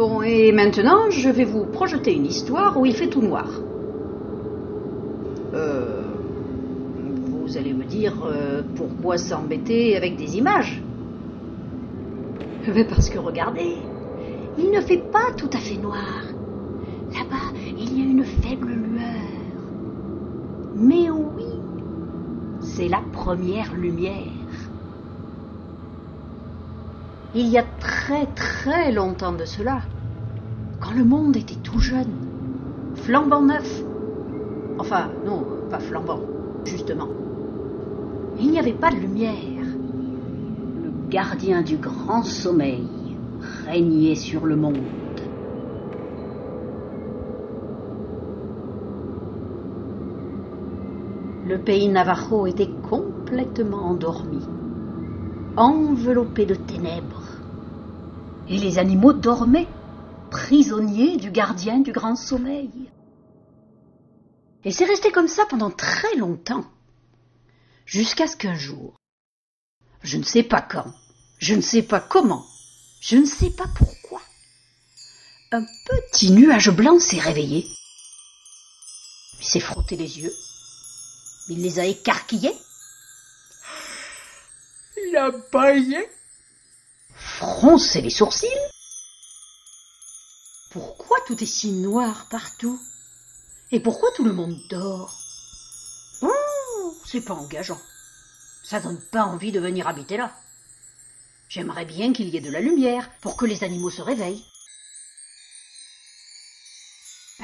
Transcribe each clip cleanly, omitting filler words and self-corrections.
Bon, et maintenant, je vais vous projeter une histoire où il fait tout noir. Vous allez me dire pourquoi s'embêter avec des images? Mais parce que regardez, il ne fait pas tout à fait noir. Là-bas, il y a une faible lueur. Mais oui, c'est la première lumière. Il y a très très longtemps de cela, quand le monde était tout jeune, flambant neuf. Enfin, non, pas flambant, justement. Il n'y avait pas de lumière. Le gardien du grand sommeil régnait sur le monde. Le pays Navajo était complètement endormi, enveloppé de ténèbres. Et les animaux dormaient, prisonniers du gardien du grand sommeil. Et c'est resté comme ça pendant très longtemps, jusqu'à ce qu'un jour, je ne sais pas quand, je ne sais pas comment, je ne sais pas pourquoi, un petit nuage blanc s'est réveillé. Il s'est frotté les yeux, il les a écarquillés, il a bâillé, froncé les sourcils. Pourquoi tout est si noir partout? Et pourquoi tout le monde dort? C'est pas engageant. Ça donne pas envie de venir habiter là. J'aimerais bien qu'il y ait de la lumière pour que les animaux se réveillent.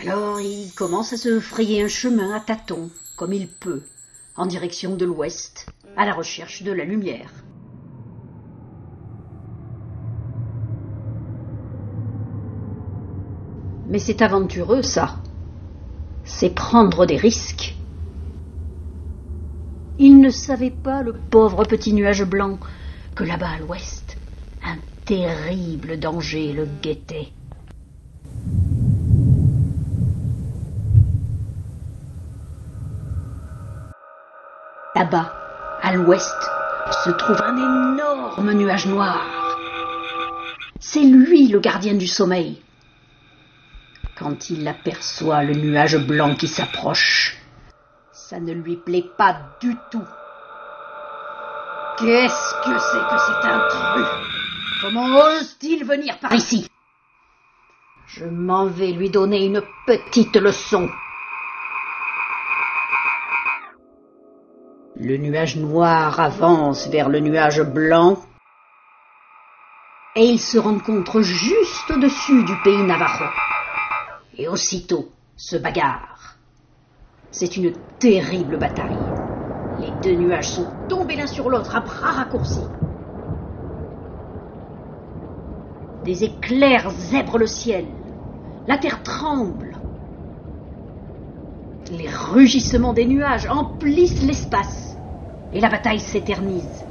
Alors il commence à se frayer un chemin à tâtons, comme il peut, en direction de l'ouest, à la recherche de la lumière. Mais c'est aventureux, ça. C'est prendre des risques. Il ne savait pas, le pauvre petit nuage blanc, que là-bas à l'ouest, un terrible danger le guettait. Là-bas, à l'ouest, se trouve un énorme nuage noir. C'est lui le gardien du sommeil. Quand il aperçoit le nuage blanc qui s'approche, ça ne lui plaît pas du tout. Qu'est-ce que c'est que cet intrus? Comment ose-t-il venir par ici? Je m'en vais lui donner une petite leçon. Le nuage noir avance vers le nuage blanc et ils se rencontrent juste au-dessus du pays Navajo. Et aussitôt se bagarrent. C'est une terrible bataille. Les deux nuages sont tombés l'un sur l'autre à bras raccourcis. Des éclairs zèbrent le ciel. La terre tremble. Les rugissements des nuages emplissent l'espace. Et la bataille s'éternise.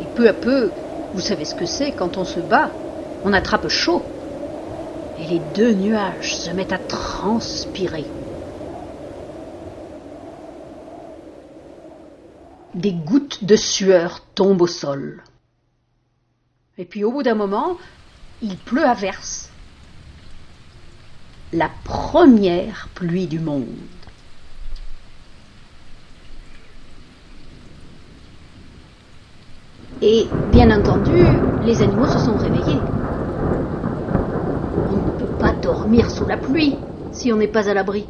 Et peu à peu, vous savez ce que c'est quand on se bat, on attrape chaud. Et les deux nuages se mettent à transpirer. Des gouttes de sueur tombent au sol. Et puis au bout d'un moment, il pleut à verse. La première pluie du monde. Et, bien entendu, les animaux se sont réveillés. On ne peut pas dormir sous la pluie si on n'est pas à l'abri.